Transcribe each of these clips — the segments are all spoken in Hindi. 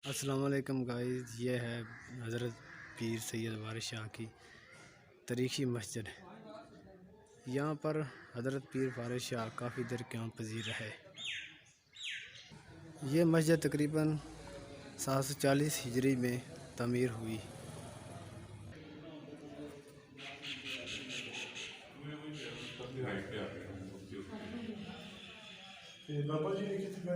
अस्सलाम वालेकुम गाइस, ये है हज़रत पीर सैयद वारिस शाह की तारीखी मस्जिद। यहाँ पर हज़रत पीर वारिस शाह काफ़ी देर क़याम पज़ीर है। ये मस्जिद तकरीबन 740 हिजरी में तामीर हुई। बाबा जी ने कितने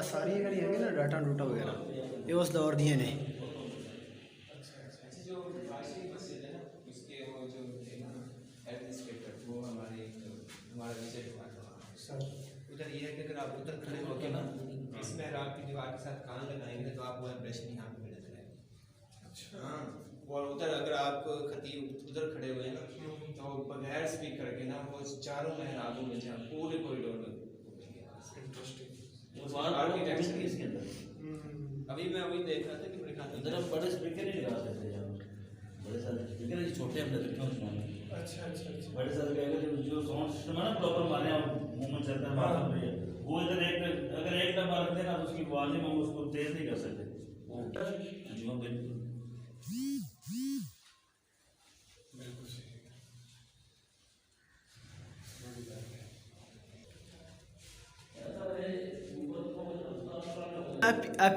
सारी जड़ी है ना डाटा डूटा वगैरह ये उस दौर दिए ने। उधर ये है कि अगर आप उधर खड़े होकर ना इस मेहराब की दीवार के साथ कान लगाएंगे तो आप वो इम्प्रेशन यहाँ पे मिलते रहेंगे। अच्छा हाँ, और उधर अगर आप खतीब उधर खड़े हुए हैं तो बगैर स्पीकर के ना वो चारों मेहराबों में जहाँ पूरे कॉरिडोर में आर्किटेक्चर इसके अंदर अभी मैं वही देख रहा था कि मेरे ख्याल में बड़े स्पीकर नहीं लगा सकते यार, बड़े सारे स्पीकर ही छोटे हमने रखे हैं उसमें। अच्छा बड़े सारे जो साउंड सिस्टम है ना प्रॉपर हमारे यहाँ मूवमेंट चलता है बात है वो इधर एक अगर एक डब्बा रख देना तो उसकी आवाज़ में उसको तेज नहीं कर सकते वो जी बिल्कुल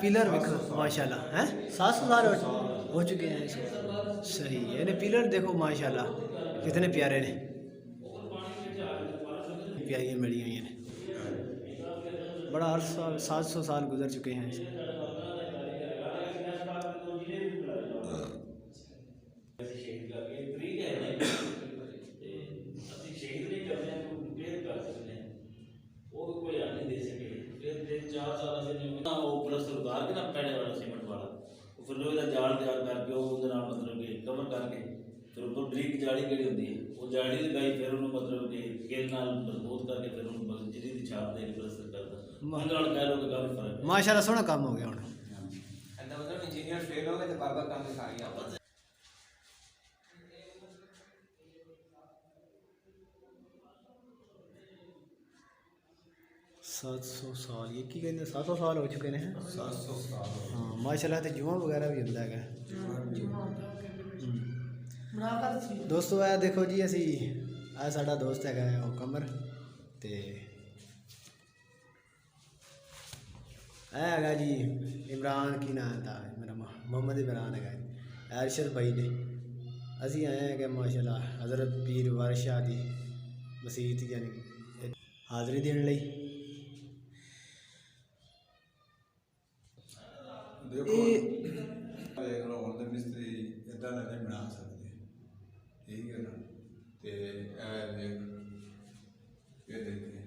पिलर देखो माशाल्लाह हैं 700 साल हो चुके हैं इसको। सही है ना, पिलर देखो माशाल्लाह कितने प्यारे ने, प्यारी मिली हुई हैं। बड़ा अरसा 700 साल गुजर चुके हैं इसको। उतार के ना पहले वाला सीमेंट वाला फिर लोहे का जाल तैयार करके मतलब कि कवर करके फिर ऊपर ब्रिक जाली कड़ी होती है वो जाली लगाई फिर उन्होंने मतलब कि केल नाल मजबूत करके फिर उन्होंने जिरी की छाप दे के प्लास्टर करता कह लो कि काफी फर्क माशाल्लाह सोहना काम हो गया हुण। मतलब इंजीनियर फेल हो गए तो बाबा काम दिखा गया। 700 साल ये की कहते 700 साल हो चुके हैं। 700 साल हाँ माशाल्लाह, तो जुमा वगैरह भी होंदा है। दोस्तों आ देखो जी असी आ साडा दोस्त है वो कमर ते है जी इमरान की नाम था मेरा मोहम्मद इमरान है अरशद भाई ने असी आए हैं कि माशाल्लाह हज़रत पीर वारिस शाह की मसीत यानी हाज़री देने लई। देखो देख लो हम तो मिस्त्री इदा नहीं बना सकते, ठीक है ना। ते ये देखिए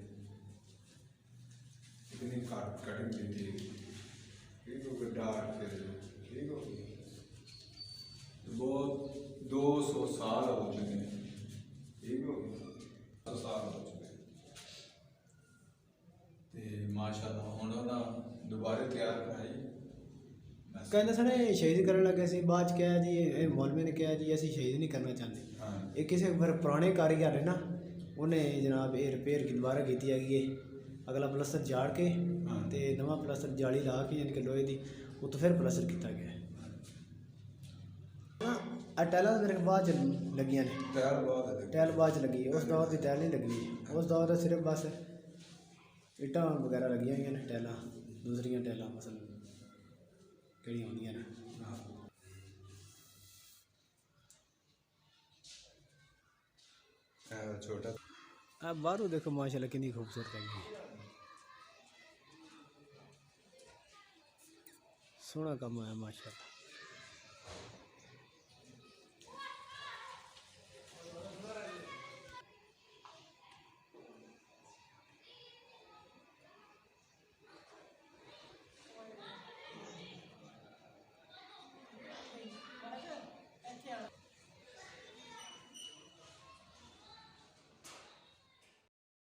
कितनी कटिंग की थी, ठीक हो गया डार्क फिर ठीक हो गई। बहुत 200 साल हो चुके हैं, ठीक हो गया 200 साल हो चुके हैं। ते माशाल्लाह हुण ना दोबारा तैयार कराई कहते सने शहीद करने लगे सी बाद क्या है जी मौलवी ने कहा जी असी शहीद नहीं करना चाहते। एक किसी फिर पुराने कारीगर है ना उन्हें जनाब ये रिपेयर की दोबारा की है अगला प्लस्तर जाड़ के ते नवा प्लस्तर जाली ला के यानी कि लोहे की वो तो फिर प्लस्तर किया गया है। टैल मेरे बाद लगी ने टैल बाद लगी उस दौर की टैल नहीं लगी उस दौर सिर्फ बस इट्टां वगैरह लगी हुई ने टैल दूसरिया टैल मसल कड़ी होंगी ने। छोटा अब बाहरों देखो माशाल्लाह कितनी खूबसूरत है, सोहना काम है माशाल्लाह।